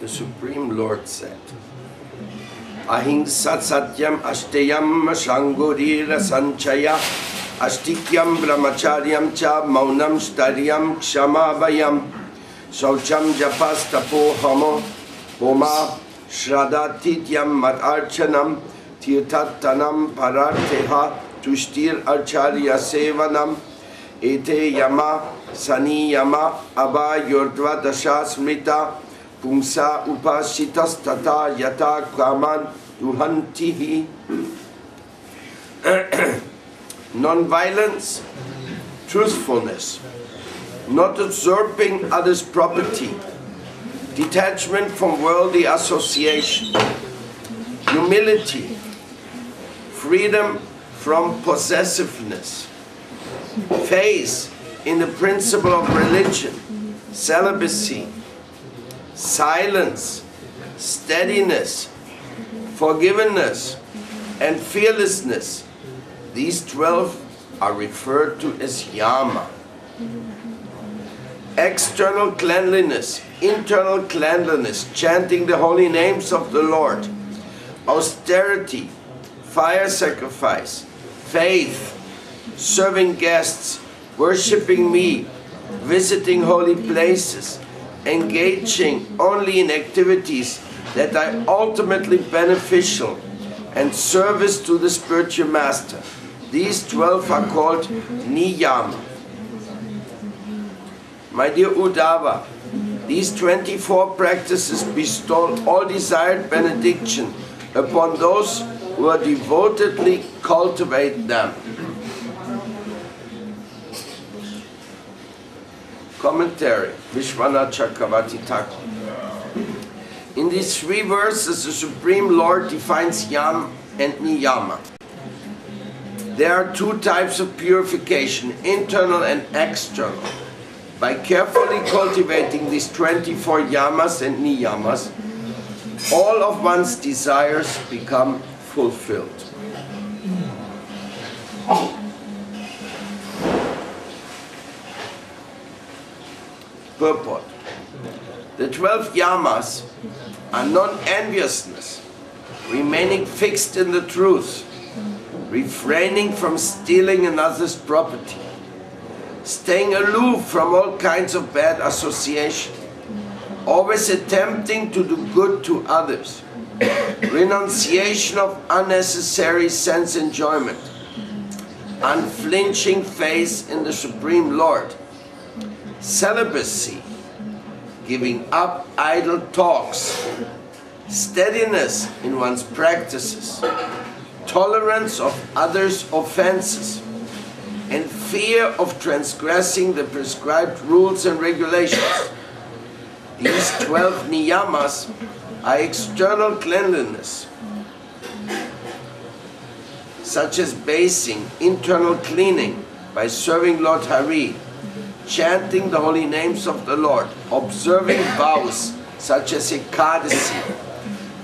the Supreme Lord said, Ahimsat satyam ashteyam shangurira sanchaya ashtikyam brahmacharyam cha maunam shtaryam kshamavayam shaucham japastapo homo homa shradatityam matarchanam tirtattanam pararteha tushtir acharya sevanam ete yama sani yama abha yordva dasha smrita Pumsa upashitas tata yata kaman duhantihi. Non-violence, truthfulness, not usurping others' property, detachment from worldly association, humility, freedom from possessiveness, faith in the principle of religion, celibacy, silence, steadiness, forgiveness, and fearlessness. These 12 are referred to as yama. External cleanliness, internal cleanliness, chanting the holy names of the Lord, austerity, fire sacrifice, faith, serving guests, worshipping me, visiting holy places, engaging only in activities that are ultimately beneficial, and service to the spiritual master. These 12 are called niyama. My dear Udhava, these 24 practices bestow all desired benediction upon those who are devotedly cultivate them. Commentary, Vishwanath Chakravarti Thakur. In these 3 verses, the Supreme Lord defines yam and niyama. There are 2 types of purification, internal and external. By carefully cultivating these 24 yamas and niyamas, all of one's desires become fulfilled. Purport. The 12 yamas are non-enviousness, remaining fixed in the truth, refraining from stealing another's property, staying aloof from all kinds of bad association, always attempting to do good to others, renunciation of unnecessary sense enjoyment, unflinching faith in the Supreme Lord, celibacy, giving up idle talks, steadiness in one's practices, tolerance of others' offenses, and fear of transgressing the prescribed rules and regulations. These 12 niyamas are external cleanliness, such as bathing, internal cleaning by serving Lord Hari, chanting the holy names of the Lord, observing vows such as Ekadasi,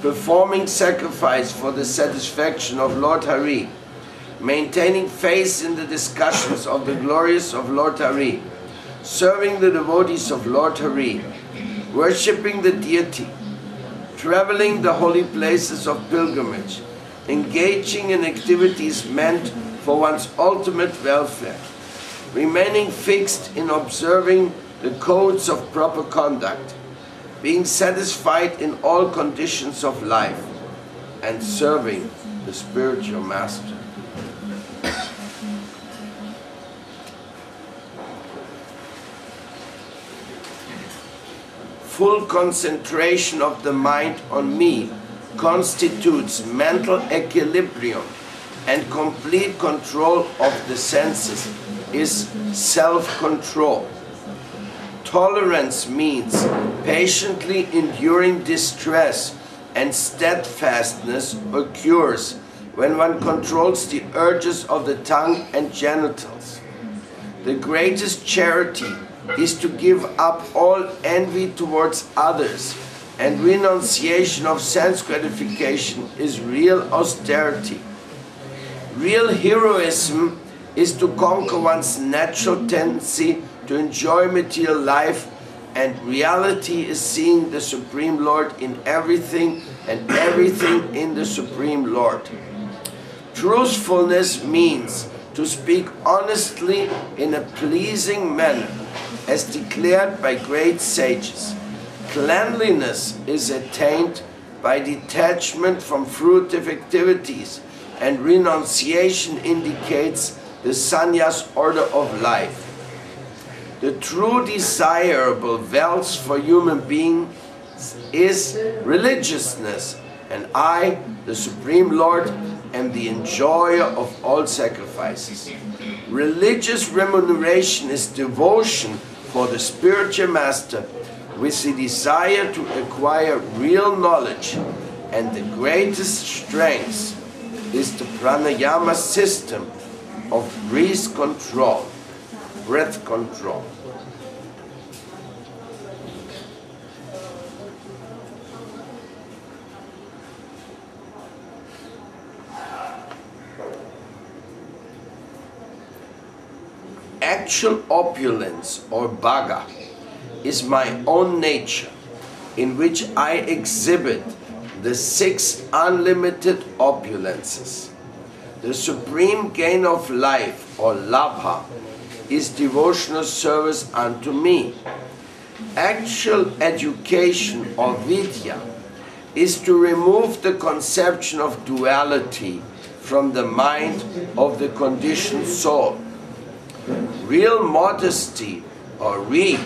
performing sacrifice for the satisfaction of Lord Hari, maintaining faith in the discussions of the glories of Lord Hari, serving the devotees of Lord Hari, worshipping the deity, traveling the holy places of pilgrimage, engaging in activities meant for one's ultimate welfare, remaining fixed in observing the codes of proper conduct, being satisfied in all conditions of life, and serving the spiritual master. Full concentration of the mind on me constitutes mental equilibrium, and complete control of the senses is self-control. Tolerance means patiently enduring distress, and steadfastness occurs when one controls the urges of the tongue and genitals. The greatest charity is to give up all envy towards others, and renunciation of sense gratification is real austerity. Real heroism is to conquer one's natural tendency to enjoy material life and reality is seeing the Supreme Lord in everything and everything in the Supreme Lord. Truthfulness means to speak honestly in a pleasing manner, as declared by great sages. Cleanliness is attained by detachment from fruitive activities, and renunciation indicates the sannyas order of life. The true desirable wealth for human beings is religiousness, and I, the Supreme Lord, am the enjoyer of all sacrifices. Religious remuneration is devotion for the spiritual master with the desire to acquire real knowledge, and the greatest strength is the pranayama system of breath control. Actual opulence, or bhaga, is my own nature, in which I exhibit the 6 unlimited opulences. The supreme gain of life, or labha, is devotional service unto me. Actual education, or vidya, is to remove the conception of duality from the mind of the conditioned soul. Real modesty, or ri,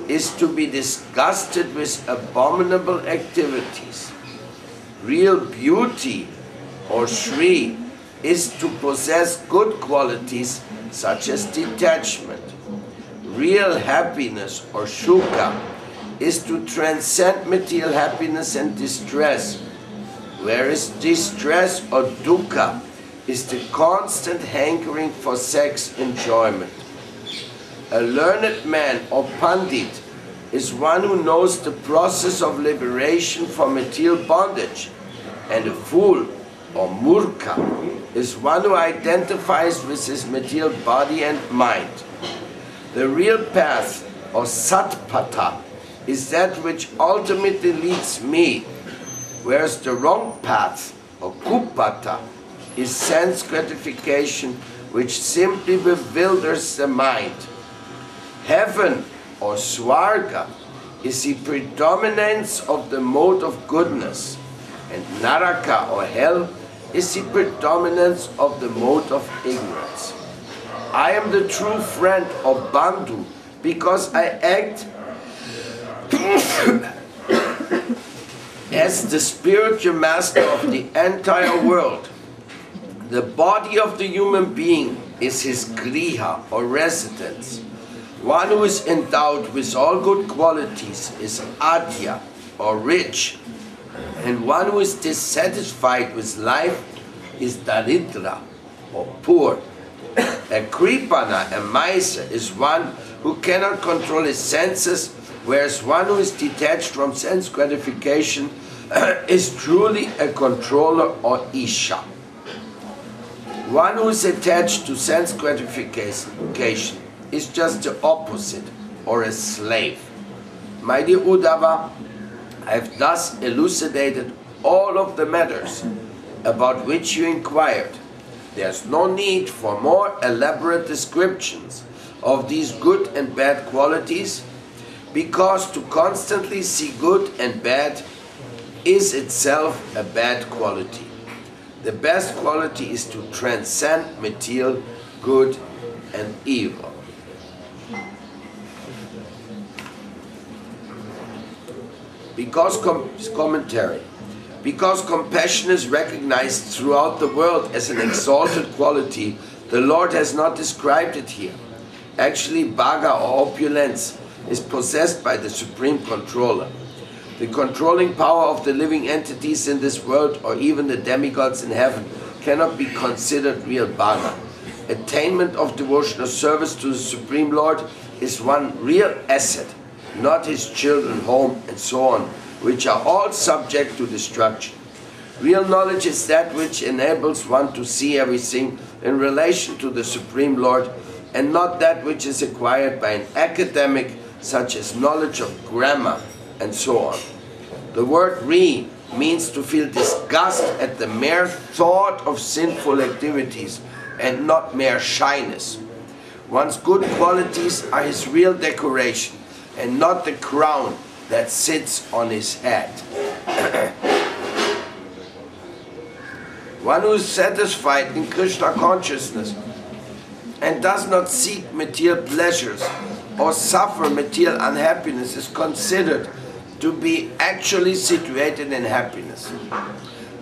is to be disgusted with abominable activities. Real beauty, or shri, is to possess good qualities such as detachment. Real happiness, or shuka, is to transcend material happiness and distress, whereas distress, or dukkha, is the constant hankering for sex enjoyment. A learned man, or pandit, is one who knows the process of liberation from material bondage, and a fool, or murkha, is one who identifies with his material body and mind. The real path, or satpatha, is that which ultimately leads me, whereas the wrong path, or kupata, is sense gratification, which simply bewilders the mind. Heaven, or swarga, is the predominance of the mode of goodness, and naraka, or hell, is the predominance of the mode of ignorance. I am the true friend of Bandhu because I act as the spiritual master of the entire world. The body of the human being is his griha, or residence. One who is endowed with all good qualities is adya, or rich, and one who is dissatisfied with life is daridra, or poor. A kripana, a miser, is one who cannot control his senses, whereas one who is detached from sense gratification is truly a controller, or isha. One who is attached to sense gratification is just the opposite, or a slave. My dear Udhava, I have thus elucidated all of the matters about which you inquired. There is no need for more elaborate descriptions of these good and bad qualities, because to constantly see good and bad is itself a bad quality. The best quality is to transcend material good and evil. Because commentary. Because compassion is recognized throughout the world as an exalted quality, the Lord has not described it here. Actually, bhaga, or opulence, is possessed by the Supreme Controller. The controlling power of the living entities in this world, or even the demigods in heaven, cannot be considered real bhaga. Attainment of devotional service to the Supreme Lord is one real asset, not his children, home, and so on, which are all subject to destruction. Real knowledge is that which enables one to see everything in relation to the Supreme Lord, and not that which is acquired by an academic such as knowledge of grammar and so on. The word re means to feel disgust at the mere thought of sinful activities and not mere shyness. One's good qualities are his real decoration and not the crown that sits on his head. One who is satisfied in Krishna consciousness and does not seek material pleasures or suffer material unhappiness is considered to be actually situated in happiness.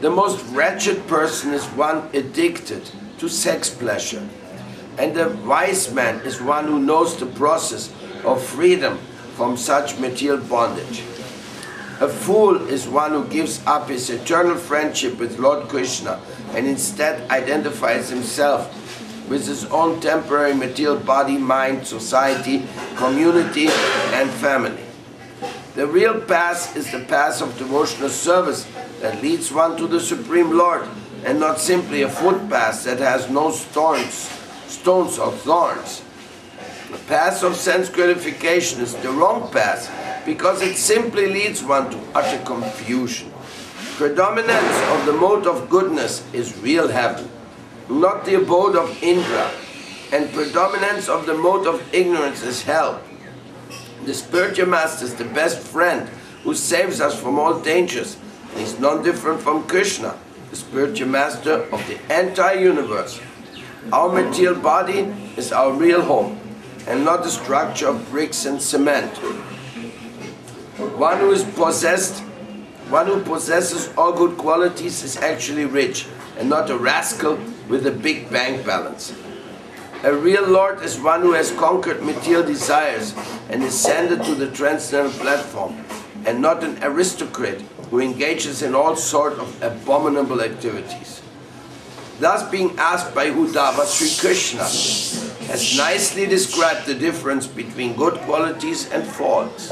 The most wretched person is one addicted to sex pleasure, and a wise man is one who knows the process of freedom from such material bondage. A fool is one who gives up his eternal friendship with Lord Krishna and instead identifies himself with his own temporary material body, mind, society, community, and family. The real path is the path of devotional service that leads one to the Supreme Lord, and not simply a footpath that has no stones or thorns. The path of sense gratification is the wrong path because it simply leads one to utter confusion. Predominance of the mode of goodness is real heaven, not the abode of Indra, and predominance of the mode of ignorance is hell. The spiritual master is the best friend who saves us from all dangers. He is non different from Krishna, the spiritual master of the entire universe. Our material body is our real home, and not a structure of bricks and cement. One who possesses all good qualities is actually rich, and not a rascal with a big bank balance. A real lord is one who has conquered material desires and ascended to the transcendental platform, and not an aristocrat who engages in all sorts of abominable activities. Thus, being asked by Udhava, Sri Krishna has nicely described the difference between good qualities and faults.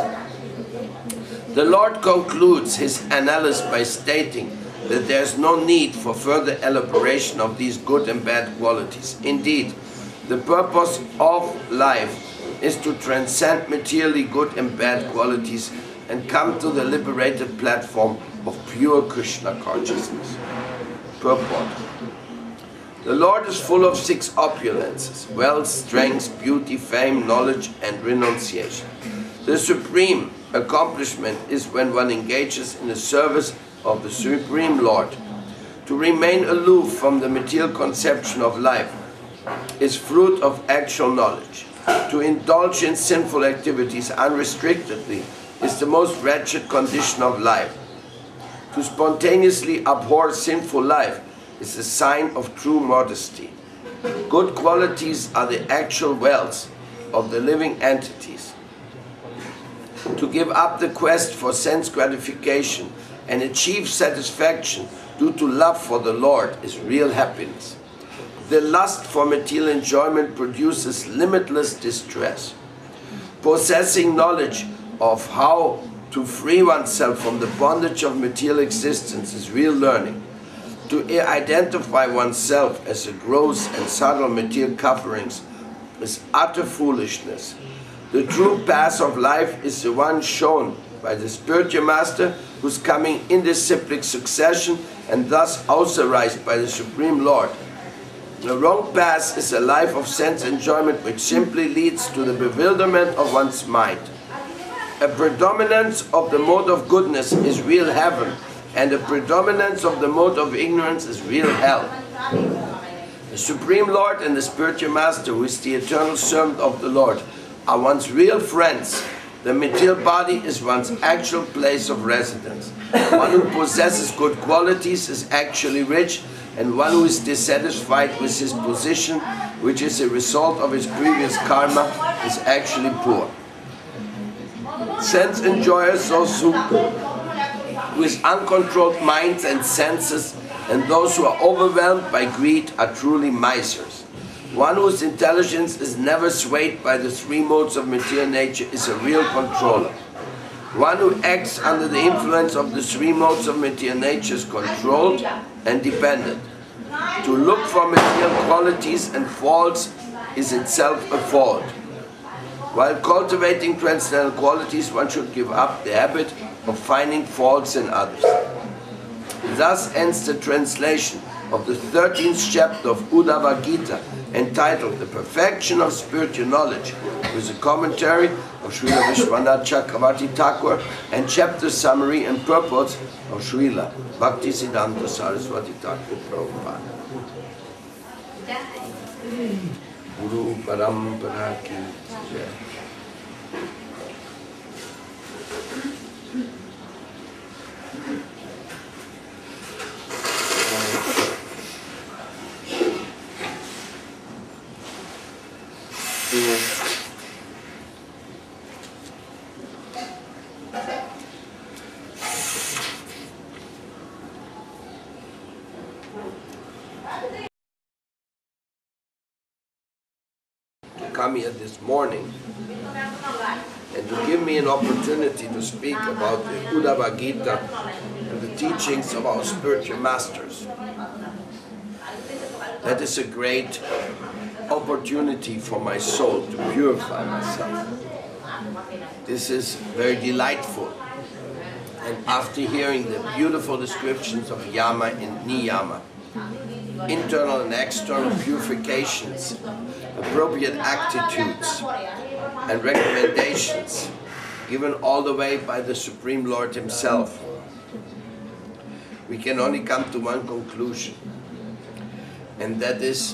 The Lord concludes his analysis by stating that there is no need for further elaboration of these good and bad qualities. Indeed, the purpose of life is to transcend materially good and bad qualities and come to the liberated platform of pure Krishna consciousness. Purport. The Lord is full of 6 opulences: wealth, strength, beauty, fame, knowledge, and renunciation. The supreme accomplishment is when one engages in the service of the Supreme Lord. To remain aloof from the material conception of life is fruit of actual knowledge. To indulge in sinful activities unrestrictedly is the most wretched condition of life. To spontaneously abhor sinful life is a sign of true modesty. Good qualities are the actual wealth of the living entities. To give up the quest for sense gratification and achieve satisfaction due to love for the Lord is real happiness. The lust for material enjoyment produces limitless distress. Possessing knowledge of how to free oneself from the bondage of material existence is real learning. To identify oneself as a gross and subtle material coverings is utter foolishness. The true path of life is the one shown by the spiritual master, whose coming in disciplic succession and thus authorized by the Supreme Lord. The wrong path is a life of sense enjoyment which simply leads to the bewilderment of one's mind. A predominance of the mode of goodness is real heaven, and a predominance of the mode of ignorance is real hell. The Supreme Lord and the spiritual master, who is the eternal servant of the Lord, are one's real friends. The material body is one's actual place of residence. One who possesses good qualities is actually rich, and one who is dissatisfied with his position, which is a result of his previous karma, is actually poor. Sense enjoyers, those who with uncontrolled minds and senses, and those who are overwhelmed by greed, are truly misers. One whose intelligence is never swayed by the 3 modes of material nature is a real controller. One who acts under the influence of the 3 modes of material nature is controlled and dependent. To look for material qualities and faults is itself a fault. While cultivating transcendental qualities, one should give up the habit of finding faults in others. Thus ends the translation of the 13th chapter of Udhava Gita, entitled The Perfection of Spiritual Knowledge, with a commentary of Srila Vishwanath Chakravarti Thakur and chapter summary and purport of Srila Bhaktisiddhanta Saraswati Thakur Prabhupada. Guru Parampara Ki Jai. Come here this morning and to give me an opportunity to speak about the Udhava Gita and the teachings of our spiritual masters. That is a great opportunity for my soul to purify myself. This is very delightful. And after hearing the beautiful descriptions of Yama and Niyama, internal and external purifications, appropriate attitudes and recommendations given all the way by the Supreme Lord Himself, we can only come to one conclusion, and that is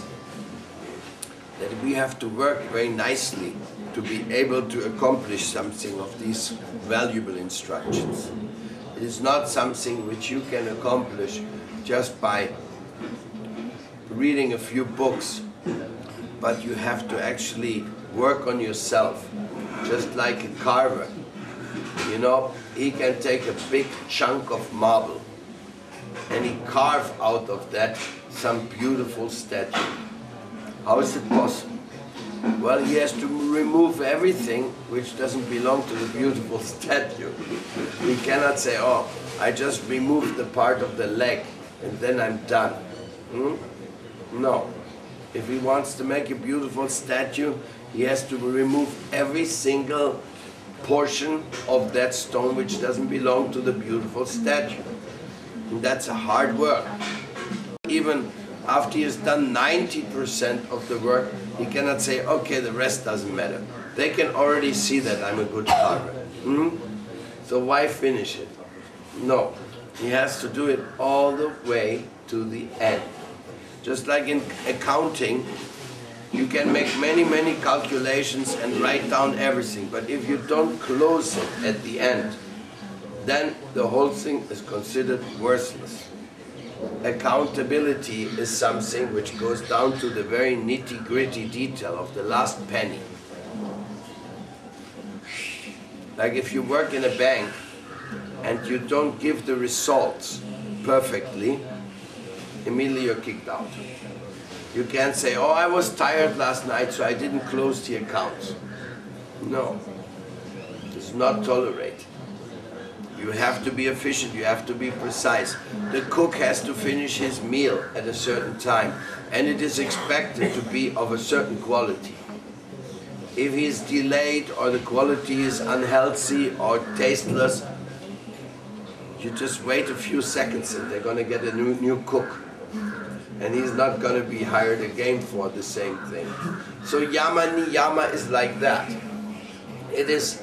that we have to work very nicely to be able to accomplish something of these valuable instructions. It is not something which you can accomplish just by reading a few books, but you have to actually work on yourself, just like a carver. You know, he can take a big chunk of marble and he carve out of that some beautiful statue. How is it possible? Well, he has to remove everything which doesn't belong to the beautiful statue. He cannot say, oh, I just removed the part of the leg and then I'm done. No. If he wants to make a beautiful statue, he has to remove every single portion of that stone which doesn't belong to the beautiful statue. And that's a hard work. Even after he has done 90% of the work, he cannot say, okay, the rest doesn't matter. They can already see that I'm a good carver. So why finish it? No. He has to do it all the way to the end. Just like in accounting, you can make many calculations and write down everything, but if you don't close it at the end, then the whole thing is considered worthless. Accountability is something which goes down to the very nitty-gritty detail of the last penny. Like if you work in a bank and you don't give the results perfectly, immediately you're kicked out. You can't say, oh, I was tired last night, so I didn't close the accounts. No, it's not tolerated. You have to be efficient, you have to be precise. The cook has to finish his meal at a certain time, and it is expected to be of a certain quality. If he is delayed or the quality is unhealthy or tasteless, you just wait a few seconds and they're going to get a new cook. And he's not going to be hired again for the same thing. So Yama Niyama is like that. It is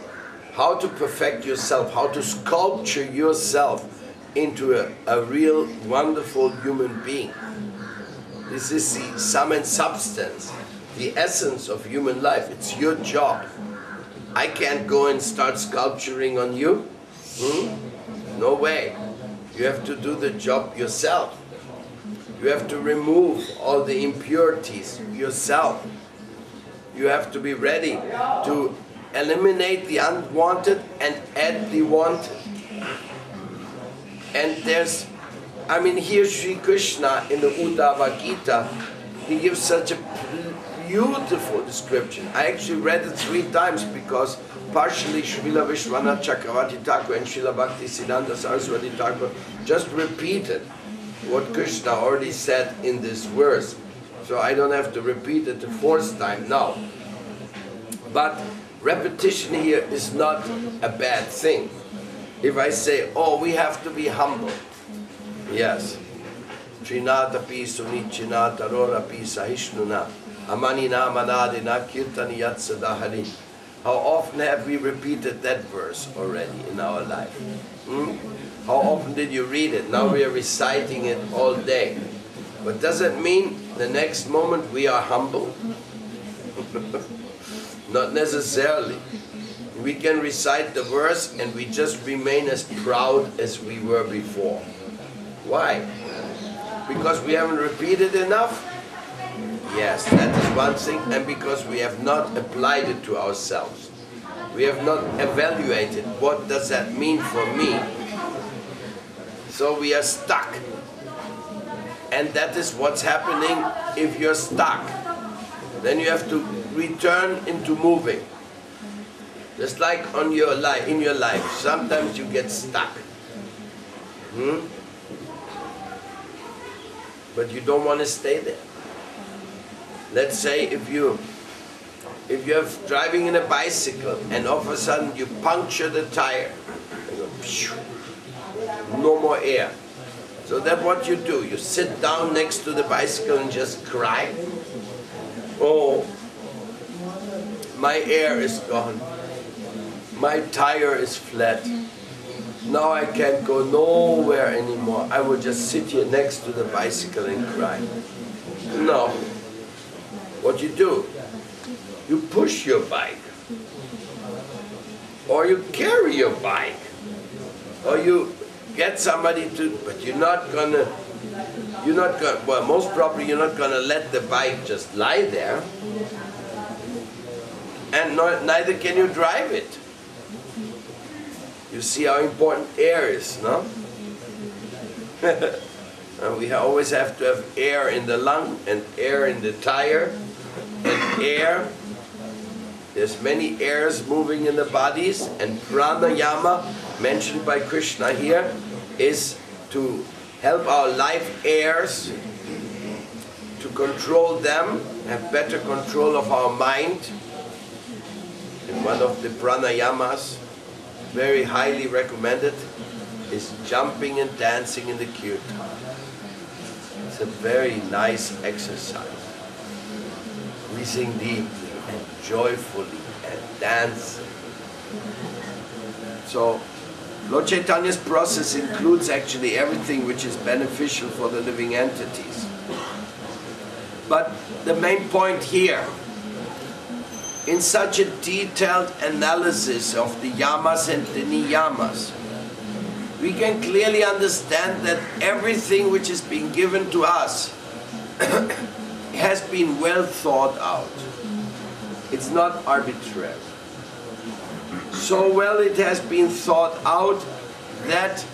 how to perfect yourself, how to sculpture yourself into a real wonderful human being. This is the sum and substance, the essence of human life. It's your job. I can't go and start sculpturing on you. No way. You have to do the job yourself. You have to remove all the impurities yourself. You have to be ready to eliminate the unwanted and add the wanted. And there's, here Sri Krishna in the Udhava Gita, he gives such a beautiful description. I actually read it 3 times because partially Srila Vishwanath Chakravarti Thakur and Srila Bhaktisiddhanta Saraswati Thakur just repeated what Krishna already said in this verse. So I don't have to repeat it the 4th time now. But repetition here is not a bad thing. If I say, oh, we have to be humble. Yes. Trinatapi sunichinata rorapi sahishnuna amanina manadina kirtani yatsadahari. How often have we repeated that verse already in our life? How often did you read it? Now we are reciting it all day. But does it mean the next moment we are humble? Not necessarily. We can recite the verse and we just remain as proud as we were before. Why? Because we haven't repeated enough? Yes, that is one thing, and because we have not applied it to ourselves. We have not evaluated what does that mean for me. So we are stuck. And that is what's happening if you're stuck. Then you have to return into moving. Just like in your life, sometimes you get stuck. But you don't want to stay there. Let's say if you're driving in a bicycle and all of a sudden you puncture the tire, and go, phew, no more air. So then what you do? You sit down next to the bicycle and just cry. Oh, my air is gone. My tire is flat. Now I can't go nowhere anymore. I will just sit here next to the bicycle and cry. No. What you do? You push your bike. Or you carry your bike. Or you get somebody to, but well, most probably you're not gonna let the bike just lie there. And neither can you drive it. You see how important air is, no? And we always have to have air in the lung and air in the tire and air. There's many airs moving in the bodies, and pranayama, mentioned by Krishna here, is to help our life airs, to control them, have better control of our mind. And one of the pranayamas, very highly recommended, is jumping and dancing in the kirtan. It's a very nice exercise. Breathing deeply and joyfully and dancing. So, Lord Chaitanya's process includes actually everything which is beneficial for the living entities. But the main point here, in such a detailed analysis of the yamas and the niyamas, we can clearly understand that everything which is being given to us has been well thought out. It's not arbitrary. So well it has been thought out that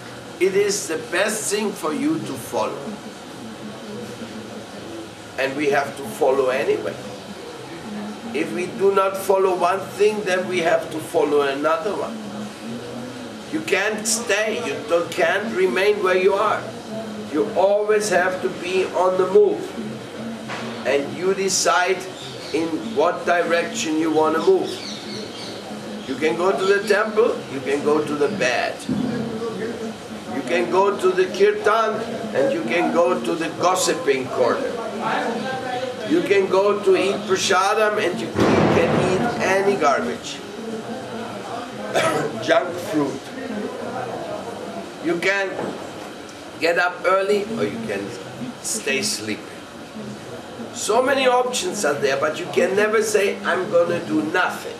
it is the best thing for you to follow. And we have to follow anyway. If we do not follow one thing, then we have to follow another one. You can't stay, you can't remain where you are. You always have to be on the move. And you decide in what direction you want to move. You can go to the temple, you can go to the bed. You can go to the kirtan, and you can go to the gossiping corner. You can go to eat prasadam, and you can eat any garbage. Junk fruit. You can get up early, or you can stay sleeping. So many options are there, but you can never say, I'm going to do nothing.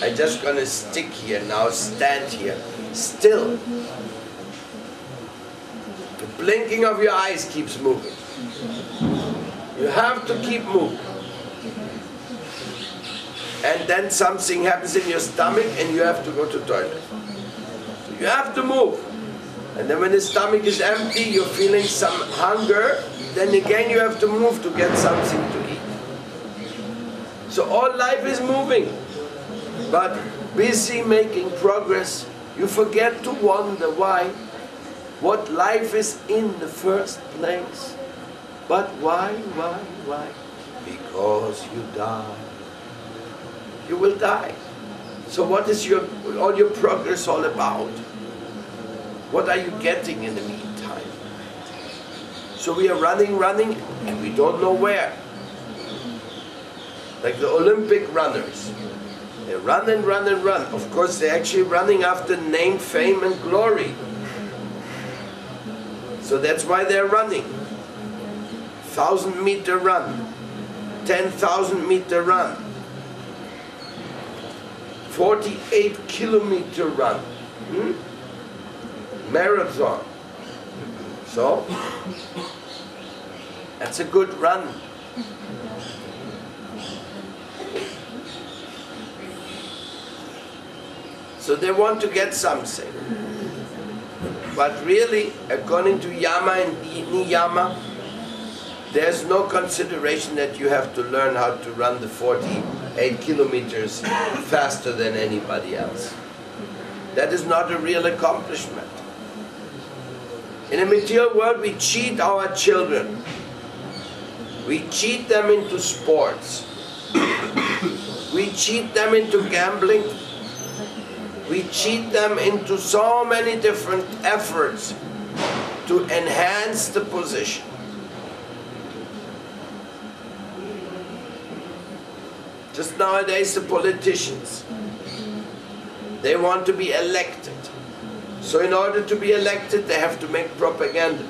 I'm just going to stick here now, stand here, still. The blinking of your eyes keeps moving. You have to keep moving. And then something happens in your stomach and you have to go to the toilet. So you have to move. And then when the stomach is empty, you're feeling some hunger, then again you have to move to get something to eat. So all life is moving. But busy making progress, you forget to wonder why. What life is in the first place. But why? Because you die. you will die. So what is all your progress all about? What are you getting in the meantime? So we are running, and we don't know where. Like the Olympic runners. They run and run and run. Of course, they're actually running after name, fame, and glory. So that's why they're running. 1,000-meter run, 10,000-meter run, 48-kilometer run, marathon. So that's a good run. So they want to get something. But really, according to Yama and Niyama, there's no consideration that you have to learn how to run the 48 kilometers faster than anybody else. That is not a real accomplishment. In the material world, we cheat our children. We cheat them into sports. We cheat them into gambling. We cheat them into so many different efforts to enhance the position. Just nowadays, the politicians, they want to be elected. So in order to be elected, they have to make propaganda.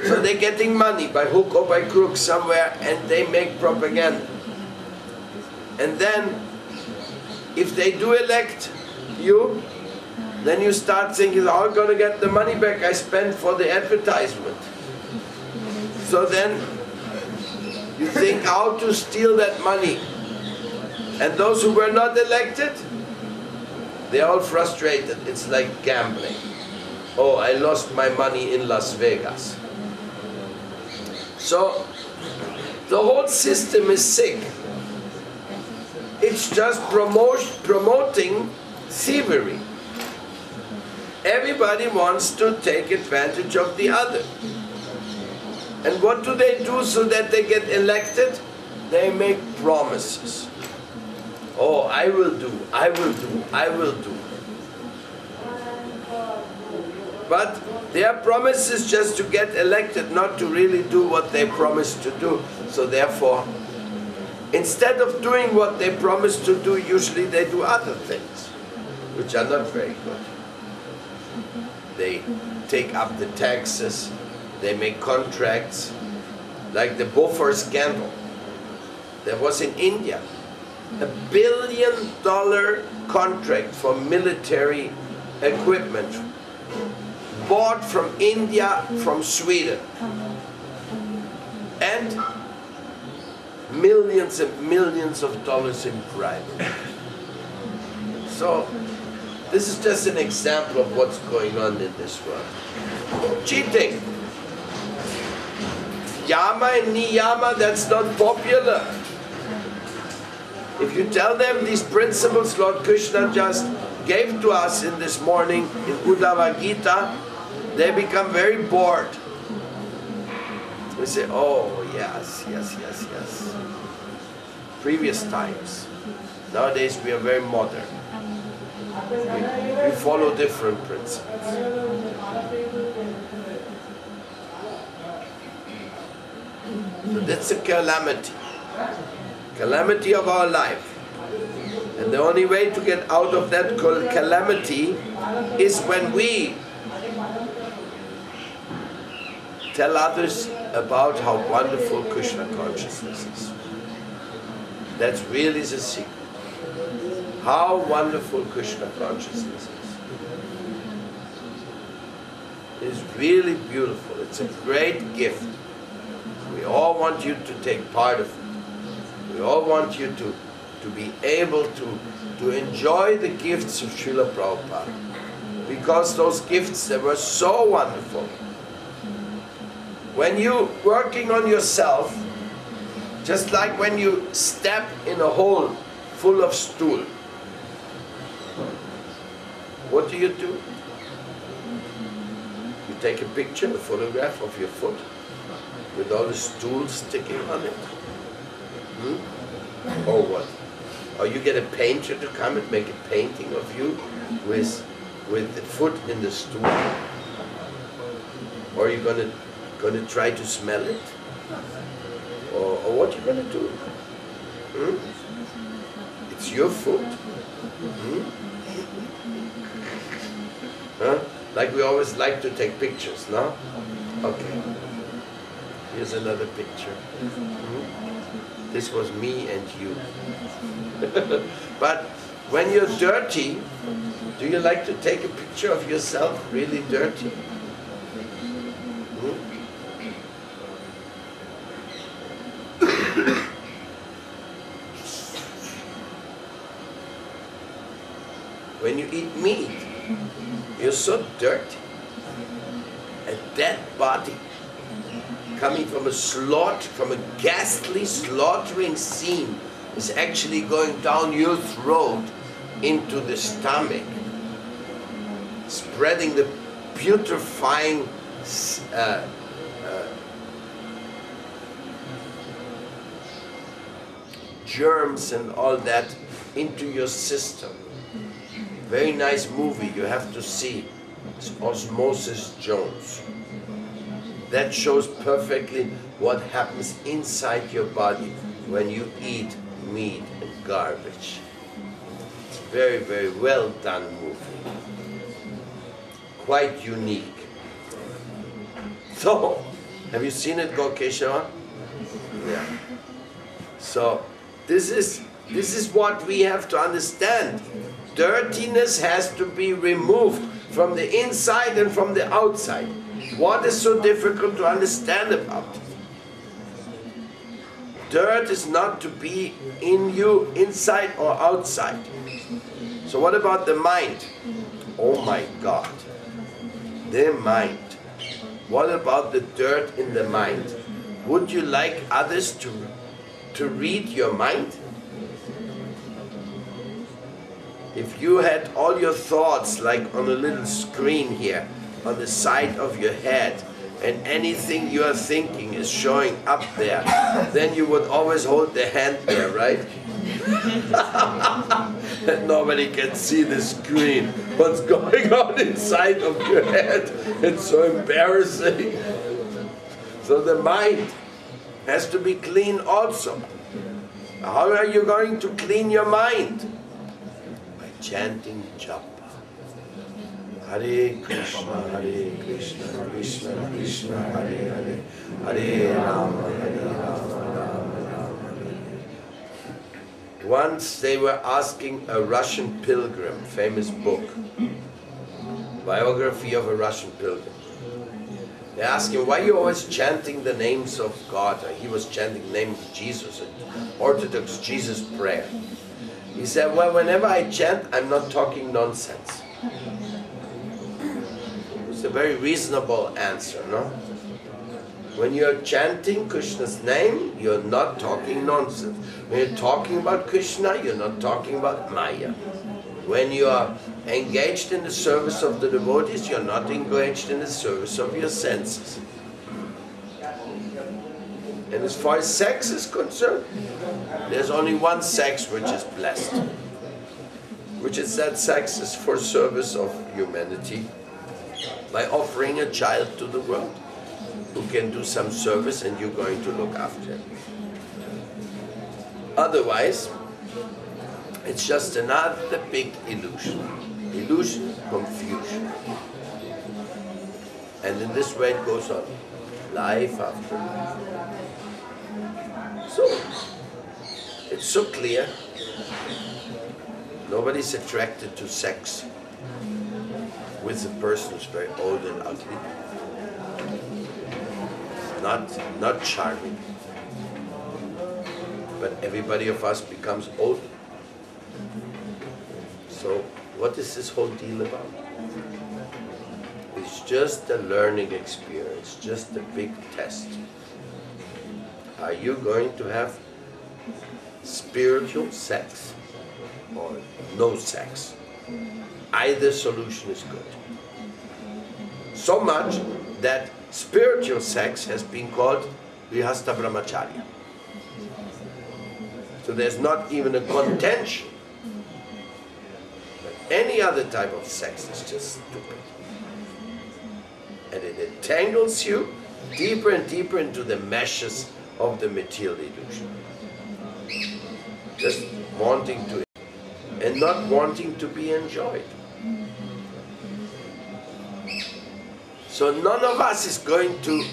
So they're getting money by hook or by crook somewhere, and they make propaganda. And then, if they do elect you, then you start thinking, how am I going to get the money back I spent for the advertisement? So then you think how to steal that money. And those who were not elected, they're all frustrated. It's like gambling. Oh, I lost my money in Las Vegas. So the whole system is sick. It's just promoting thievery. Everybody wants to take advantage of the other. And what do they do so that they get elected? They make promises. Oh, I will do, I will do, I will do. But their promise is just to get elected, not to really do what they promised to do. So therefore, instead of doing what they promised to do, usually they do other things, which are not very good. They take up the taxes, they make contracts, like the Bofors scandal. There was in India $1 billion contract for military equipment, bought from India, from Sweden, and millions and millions of dollars in bribery. So this is just an example of what's going on in this world. Cheating. Yama and Niyama, that's not popular. If you tell them these principles Lord Krishna just gave to us in this morning in Udhava Gita, they become very bored. They say, oh yes, yes, yes, yes. Previous times. Nowadays we are very modern. We follow different principles. So that's a calamity. Calamity of our life. And the only way to get out of that calamity is when we tell others about how wonderful Krishna consciousness is. That's really the secret. How wonderful Krishna consciousness is. It is really beautiful. It's a great gift. We all want you to take part of it. We all want you to be able to enjoy the gifts of Srila Prabhupada. Because those gifts, they were so wonderful. When you're working on yourself, just like when you step in a hole full of stool, what do? You take a picture, a photograph of your foot with all the stools sticking on it. Or what? Or you get a painter to come and make a painting of you with the foot in the stool. Or you're gonna try to smell it. Or what you gonna do? It's your foot. Huh? Like we always like to take pictures, no? Okay. Here's another picture. This was me and you. But when you're dirty, do you like to take a picture of yourself really dirty? When you eat meat, you're so dirty. A dead body coming from a ghastly slaughtering scene is actually going down your throat into the stomach, spreading the putrefying germs and all that into your system. Very nice movie you have to see. It's Osmosis Jones. That shows perfectly what happens inside your body when you eat meat and garbage. It's a very, very well done movie. Quite unique. So, have you seen it, Gokeshava? Yeah. So, this is what we have to understand. Dirtiness has to be removed from the inside and from the outside. What is so difficult to understand about it? Dirt is not to be in you, inside or outside. So what about the mind? Oh my God. The mind. What about the dirt in the mind? Would you like others to read your mind? If you had all your thoughts like on a little screen here, on the side of your head, and anything you are thinking is showing up there, then you would always hold the hand there, right? And nobody can see the screen. What's going on inside of your head? It's so embarrassing. So the mind has to be clean also. How are you going to clean your mind? Chanting japa. Hare Krishna, Krishna Krishna, Hare Hare, Hare Rama, Rama Rama. Once they were asking a Russian pilgrim, famous book, biography of a Russian pilgrim. They asked him, why are you always chanting the names of God? He was chanting the name of Jesus, an Orthodox Jesus prayer. He said, well, whenever I chant, I'm not talking nonsense. It's a very reasonable answer, no? When you're chanting Krishna's name, you're not talking nonsense. When you're talking about Krishna, you're not talking about Maya. When you are engaged in the service of the devotees, you're not engaged in the service of your senses. And as far as sex is concerned, there's only one sex which is blessed, which is that sex is for service of humanity, by offering a child to the world who can do some service and you're going to look after him. Otherwise, it's just another big illusion. Illusion, confusion. And in this way it goes on, life after life. So, it's so clear. Nobody's attracted to sex with a person who's very old and ugly. Not charming. But everybody of us becomes old. So, what is this whole deal about? It's just a learning experience, just a big test. Are you going to have spiritual sex or no sex? Either solution is good. So much that spiritual sex has been called Grihastha Brahmacharya. So there's not even a contention. But any other type of sex is just stupid. And it entangles you deeper and deeper into the meshes of the material illusion. Just wanting to and not wanting to be enjoyed. So none of us is going to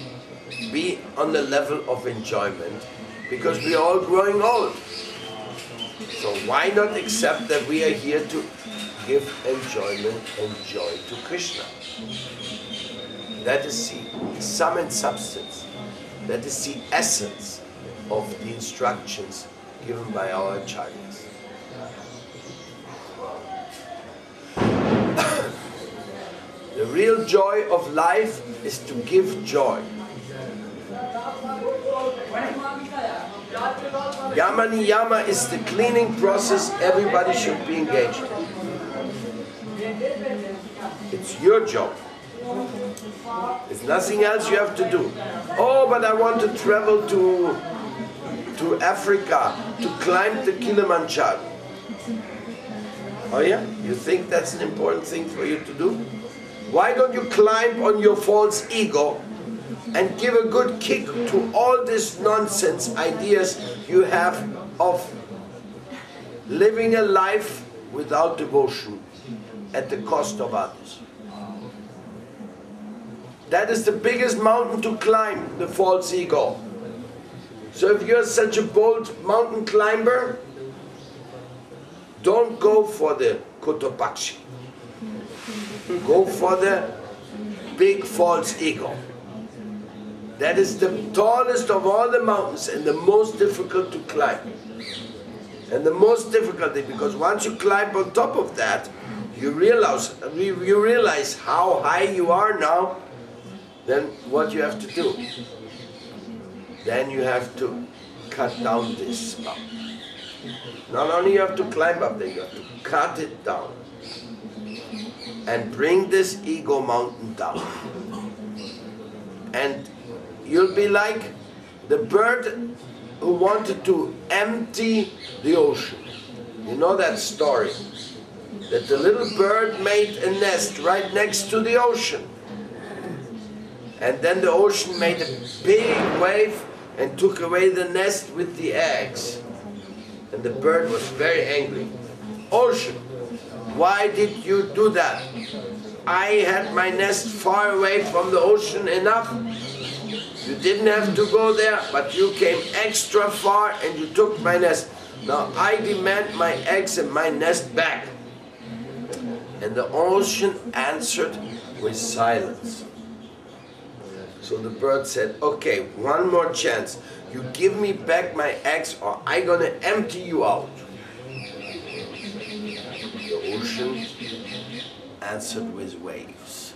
be on the level of enjoyment because we are all growing old. So why not accept that we are here to give enjoyment and joy to Krishna? That is the sum and substance. That is the essence of the instructions given by our acharyas. The real joy of life is to give joy. Yama niyama is the cleaning process everybody should be engaged in. It's your job. There's nothing else you have to do. Oh, but I want to travel to Africa to climb the Kilimanjaro. Oh yeah? You think that's an important thing for you to do? Why don't you climb on your false ego and give a good kick to all these nonsense ideas you have of living a life without devotion at the cost of others? That is the biggest mountain to climb, the false ego. So if you're such a bold mountain climber, don't go for the Kotopakshi. Go for the big false ego. That is the tallest of all the mountains and the most difficult to climb. And the most difficulty, because once you climb on top of that, you realize how high you are now. Then what you have to do? Then you have to cut down this mountain. Not only you have to climb up there, you have to cut it down. And bring this ego mountain down. And you'll be like the bird who wanted to empty the ocean. You know that story? That the little bird made a nest right next to the ocean. And then the ocean made a big wave and took away the nest with the eggs. And the bird was very angry. Ocean, why did you do that? I had my nest far away from the ocean enough. You didn't have to go there, but you came extra far and you took my nest. Now I demand my eggs and my nest back. And the ocean answered with silence. So the bird said, okay, one more chance. You give me back my eggs or I'm gonna empty you out. The ocean answered with waves.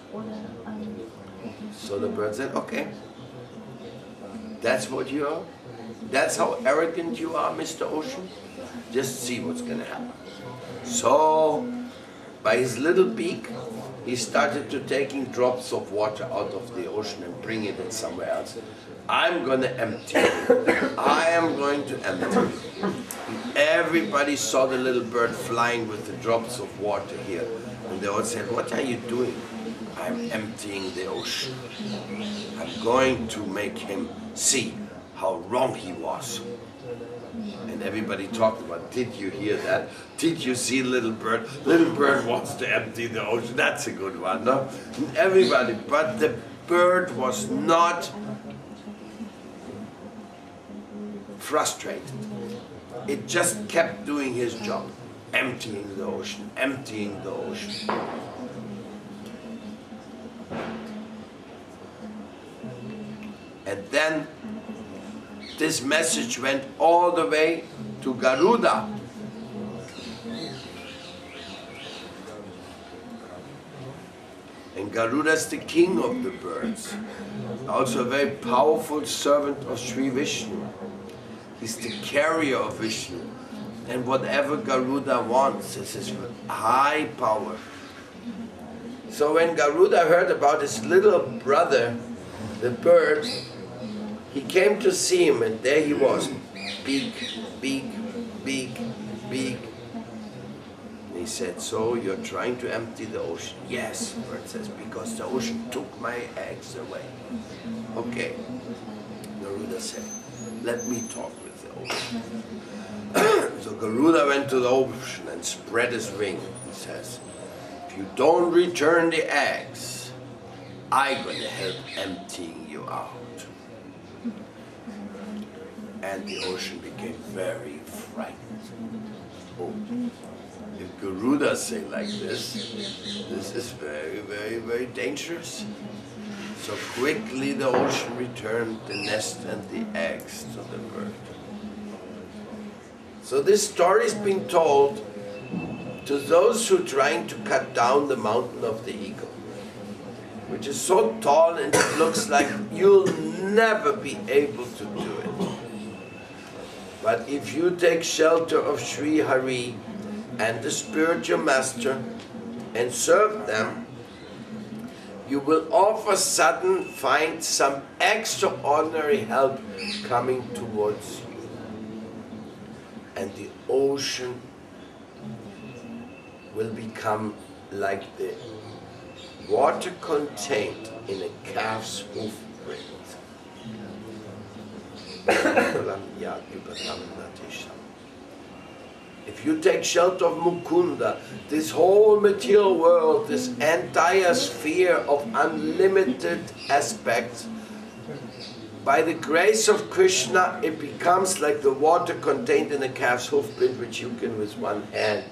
So the bird said, okay, that's what you are? That's how arrogant you are, Mr. Ocean? Just see what's gonna happen. So, by his little beak, he started to taking drops of water out of the ocean and bringing it somewhere else. I'm going to empty you. I am going to empty you. Everybody saw the little bird flying with the drops of water here. And they all said, what are you doing? I'm emptying the ocean. I'm going to make him see how wrong he was. And everybody talked about, did you hear that? Did you see little bird? Little bird wants to empty the ocean. That's a good one, no? Everybody, but the bird was not frustrated. It just kept doing his job, emptying the ocean, emptying the ocean. And then this message went all the way to Garuda. And Garuda is the king of the birds. Also a very powerful servant of Sri Vishnu. He's the carrier of Vishnu. And whatever Garuda wants is his high power. So when Garuda heard about his little brother, the bird, he came to see him, and there he was, beak, beak, big, big. And he said, so you're trying to empty the ocean? Yes, Bird says, because the ocean took my eggs away. Okay. Garuda said, let me talk with the ocean. So Garuda went to the ocean and spread his wing. He says, if you don't return the eggs, I'm going to help emptying you out. And the ocean became very frightened. Oh, if Garuda say like this is very, very, very dangerous. So quickly the ocean returned the nest and the eggs to the bird. So this story is being told to those who are trying to cut down the mountain of the ego, which is so tall and it looks like you'll never be able to do it. But if you take shelter of Sri Hari and the spiritual master and serve them, you will all of a sudden find some extraordinary help coming towards you. And the ocean will become like the water contained in a calf's hoof print. If you take shelter of Mukunda, this whole material world, this entire sphere of unlimited aspects, by the grace of Krishna, it becomes like the water contained in a calf's hoofprint, which you can with one hand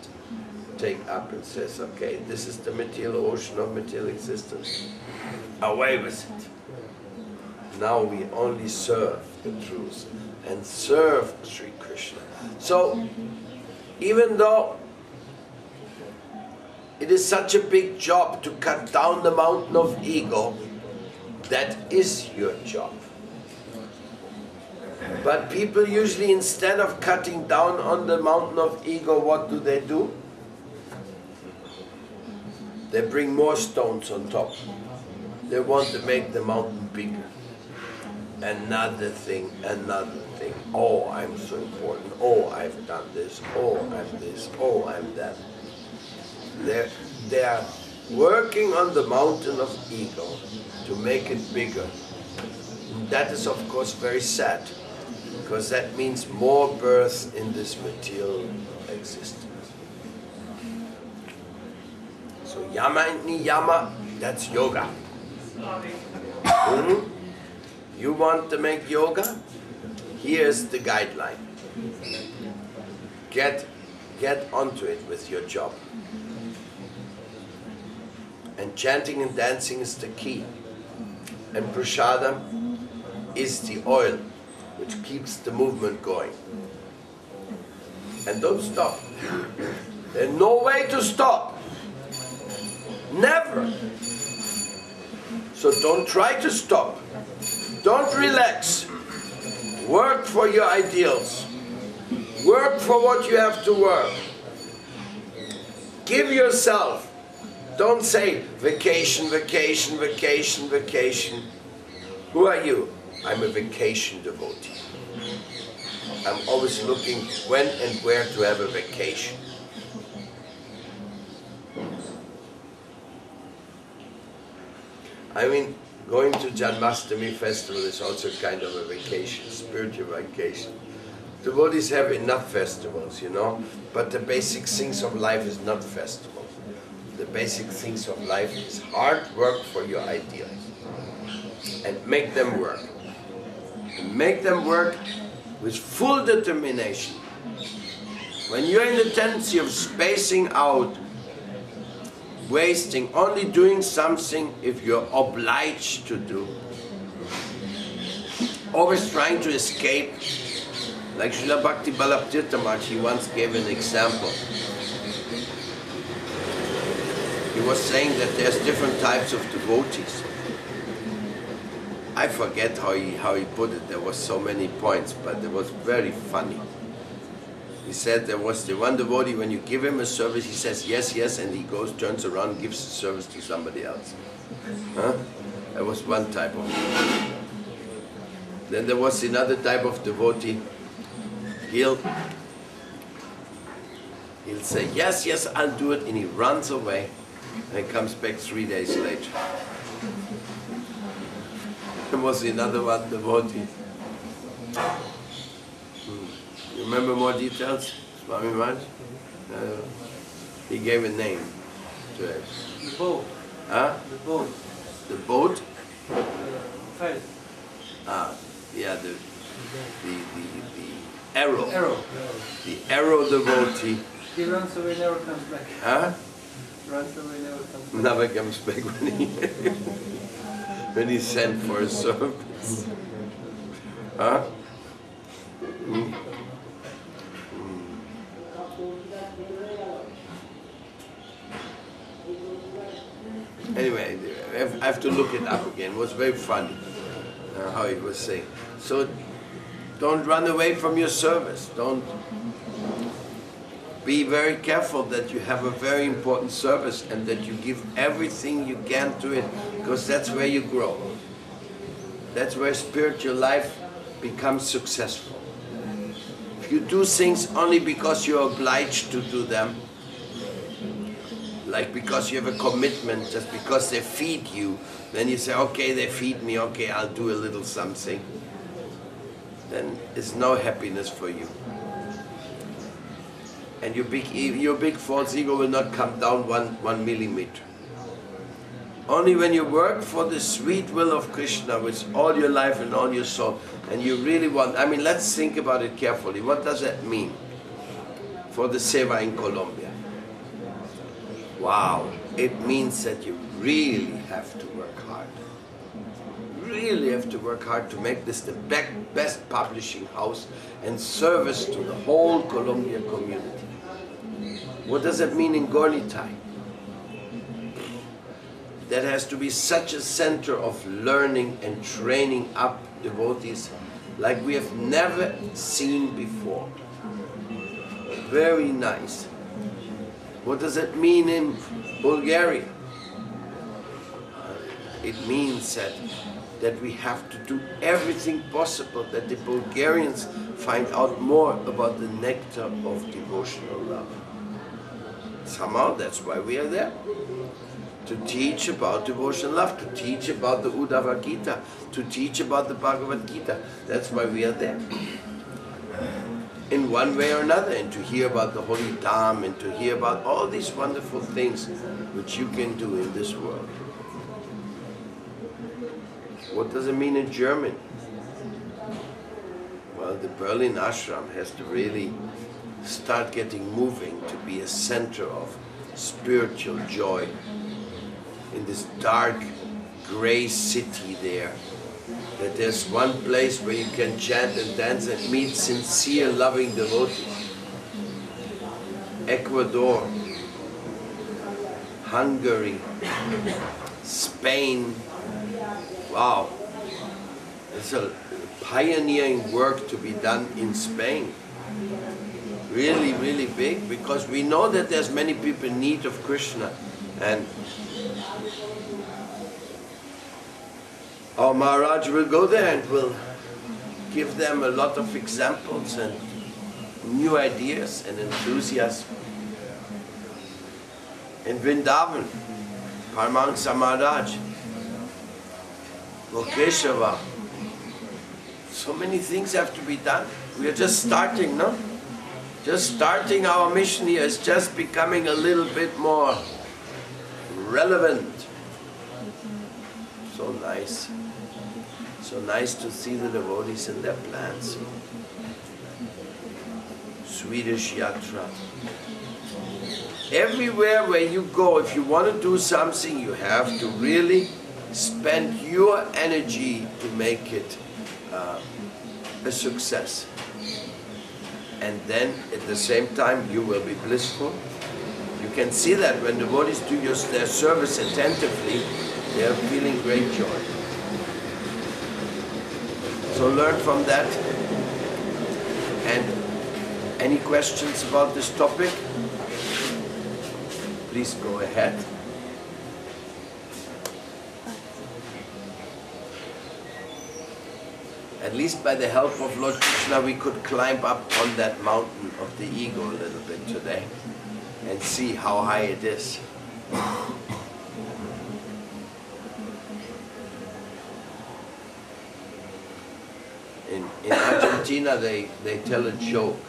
take up and says, okay, this is the material ocean of material existence. Away with it. Now we only serve the truth and serve Sri Krishna. So, even though it is such a big job to cut down the mountain of ego, that is your job. But people usually, instead of cutting down on the mountain of ego, what do? They bring more stones on top. They want to make the mountain bigger. Another thing, another thing. Oh, I'm so important. Oh, I've done this. Oh, I'm this. Oh, I'm that. They are working on the mountain of ego to make it bigger. And that is, of course, very sad, because that means more birth in this material existence. So yama and niyama, that's yoga. You want to make yoga? Here's the guideline. Get onto it with your job. And chanting and dancing is the key. And prasadam is the oil which keeps the movement going. And don't stop. There's no way to stop. Never. So don't try to stop. Don't relax. Work for your ideals. Work for what you have to work. Give yourself. Don't say vacation, vacation, vacation, vacation. Who are you? I'm a vacation devotee. I'm always looking when and where to have a vacation. I mean, going to Janmashtami festival is also kind of a vacation, spiritual vacation. Devotees have enough festivals, you know, but the basic things of life is not festival. The basic things of life is hard work for your ideals. And make them work. And make them work with full determination. When you're in the tendency of spacing out, wasting, only doing something if you're obliged to do, always trying to escape, like Srila Bhakti Vallabha Tirtha Maharaj, he once gave an example. He was saying that there's different types of devotees. I forget how he put it, there was so many points, but it was very funny. He said there was the one devotee, when you give him a service, he says yes, yes, and he goes, turns around, and gives the service to somebody else. Huh? That was one type of devotee. Then there was another type of devotee. He'll say, yes, yes, I'll do it, and he runs away, and he comes back 3 days later. There was another one devotee. You remember more details, Swami B.A? He gave a name to it. The boat. Huh? The boat. The boat? Fire. Ah, yeah, the arrow. Arrow. The arrow devotee. He runs away, never comes back. Huh? Runs away, never comes back. Never comes back when he's sent for a service. Huh? Mm. Anyway, I have to look it up again. It was very funny how he was saying. So don't run away from your service. Don't be very careful that you have a very important service and that you give everything you can to it, because that's where you grow. That's where spiritual life becomes successful. If you do things only because you're obliged to do them, like because you have a commitment, just because they feed you, then you say, okay, they feed me, okay, I'll do a little something. Then there's no happiness for you. And your big false ego will not come down one millimeter. Only when you work for the sweet will of Krishna with all your life and all your soul, and you really want, I mean, let's think about it carefully. What does that mean for the seva in Colombia? Wow, it means that you really have to work hard. Really have to work hard to make this the best publishing house and service to the whole Colombian community. What does it mean in Gornitai? That has to be such a center of learning and training up devotees like we have never seen before. Very nice. What does it mean in Bulgaria? It means that we have to do everything possible that the Bulgarians find out more about the nectar of devotional love. Somehow that's why we are there. To teach about devotional love, to teach about the Udhava Gita, to teach about the Bhagavad Gita. That's why we are there. In one way or another, and to hear about the Holy Dham, and to hear about all these wonderful things which you can do in this world. What does it mean in German? Well, the Berlin ashram has to really start getting moving to be a center of spiritual joy in this dark, gray city there. That there's one place where you can chant and dance and meet sincere, loving devotees. Ecuador, Hungary, Spain. Wow, it's a pioneering work to be done in Spain. Really, really big, because we know that there's many people in need of Krishna, and our Maharaj will go there and will give them a lot of examples and new ideas and enthusiasm. In Vrindavan, Paramahansa Maharaj, Lokeshava, so many things have to be done. We are just starting, no? Just starting our mission here. Is just becoming a little bit more relevant. So nice. So nice to see the devotees in their plans. Swedish yatra. Everywhere where you go, if you want to do something, you have to really spend your energy to make it a success. And then at the same time you will be blissful. You can see that when devotees do their service attentively, they are feeling great joy. So learn from that. And any questions about this topic? Please go ahead. And At least by the help of Lord Krishna, we could climb up on that mountain of the ego a little bit today and see how high it is. In Argentina, they tell a joke.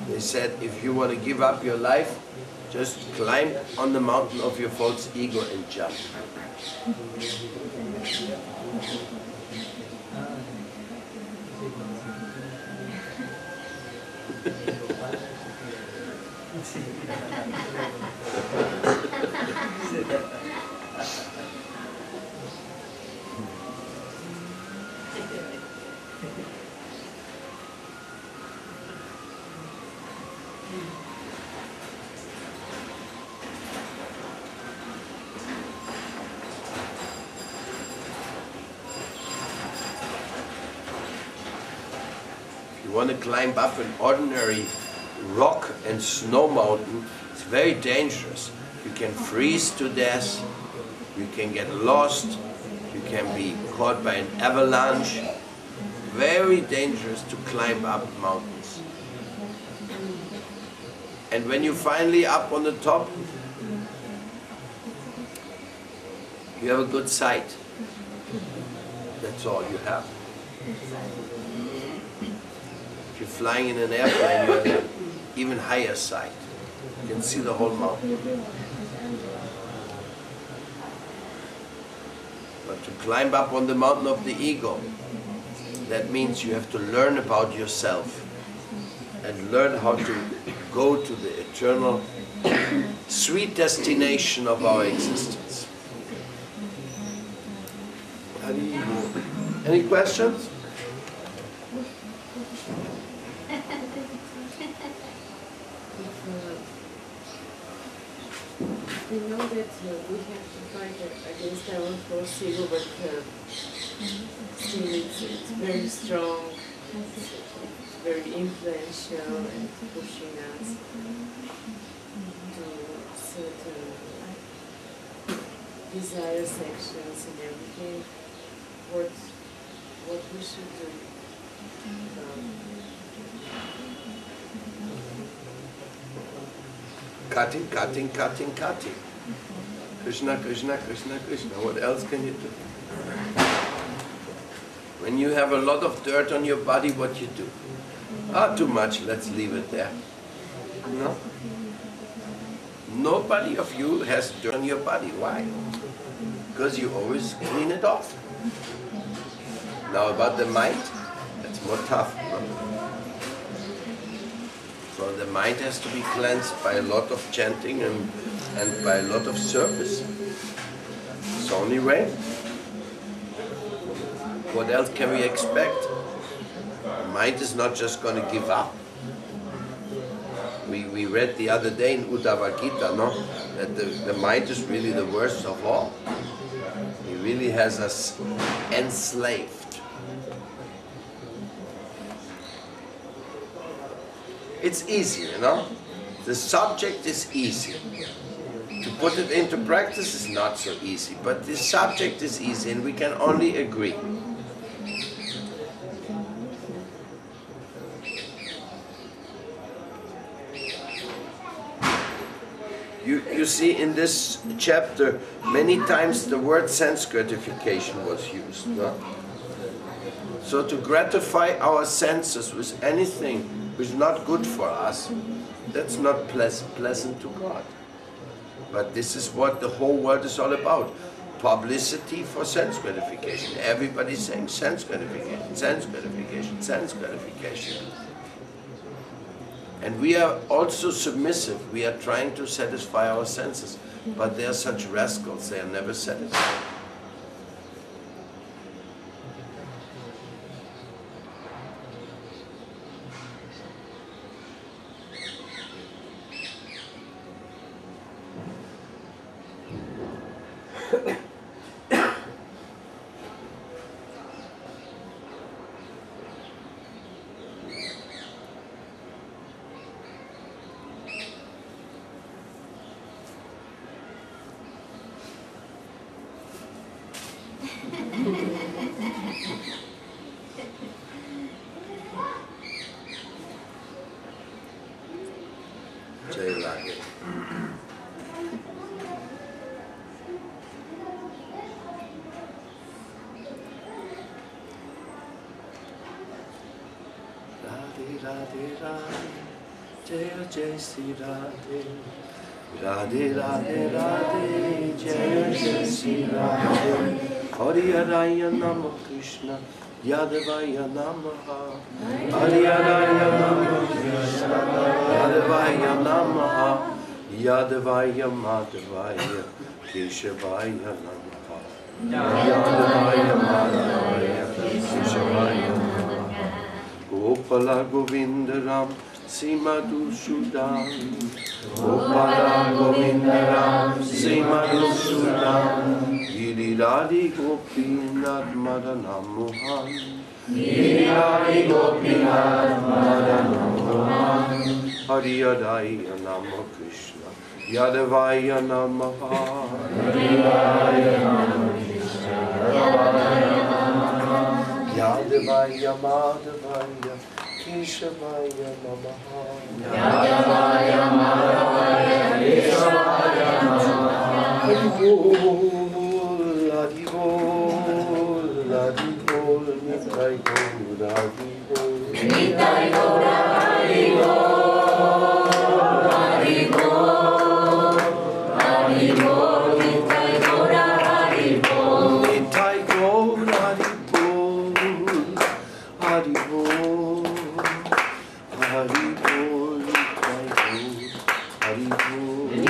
They said, if you want to give up your life, just climb on the mountain of your false ego and jump. You want to climb up an ordinary rock and snow mountain, it's very dangerous. You can freeze to death, you can get lost, you can be caught by an avalanche. Very dangerous to climb up mountains. And when you're finally up on the top, you have a good sight. That's all you have. If you're flying in an airplane, you have an even higher sight. You can see the whole mountain. But to climb up on the mountain of the ego, that means you have to learn about yourself and learn how to go to the eternal, sweet destination of our existence. Any questions? We know that we have to fight against our false ego, but still it's very strong, it's very influential and pushing us to certain desire sections and everything. What we should do? Cutting. Krishna, Krishna, Krishna, Krishna. What else can you do? When you have a lot of dirt on your body, what you do? Ah, too much, let's leave it there. No? Nobody of you has dirt on your body. Why? Because you always clean it off. Now about the mind, that's more tough. No? So the mind has to be cleansed by a lot of chanting and by a lot of service. It's the only way. What else can we expect? The mind is not just going to give up. We read the other day in Udhava Gita, no? That the mind is really the worst of all. He really has us enslaved. It's easy, you know? The subject is easy. To put it into practice is not so easy, but the subject is easy and we can only agree. You see in this chapter, many times the word sense gratification was used. No? So to gratify our senses with anything which is not good for us, that's not pleasant to God. But this is what the whole world is all about. Publicity for sense gratification. Everybody's saying sense gratification, sense gratification, sense gratification. And we are also submissive. We are trying to satisfy our senses. But they are such rascals, they are never satisfied. Radhe Radhe, Jaya Jai Sri Radhe. Radhe Radhe Radhe, Jaya Jai Sri Radhe. Hari Haraya Nama Krishna, Yadavaya Namaha. Hari Haraya Nama Krishna, Yadavaya Namaha. Yadavaya Madhavaya, Keshavaya Namaha. Yadavaya Madhavaya, Keshavaya Namaha. Gopala Govindaram, Simadhusudan. Gopala Govindaram, Simadhusudan. Giriradi Gopinath Madanam Mohan. Giriradi Gopinath Madanam Mohan. Hariyadaya Nama Krishna, Yadavaya Namaha. Hariyadaya Nama Krishna, Yadavaya Namaha. Yadavaya Madhavaya, Keshavaya Namaha. Yadavaya Madhavaya, Keshavaya Namaha. Hari Bol, Hari Bol, Hari Bol, Nitai Gaura, Hari Bol. Nitai Gaura, Hari Bol, Hari Bol, Hari Bol, Nitai Gaura, Hari Bol. Nitai Gaura, Hari Bol, Hari Bol, Hari Bol, Nitai Gaura, Hari Bol.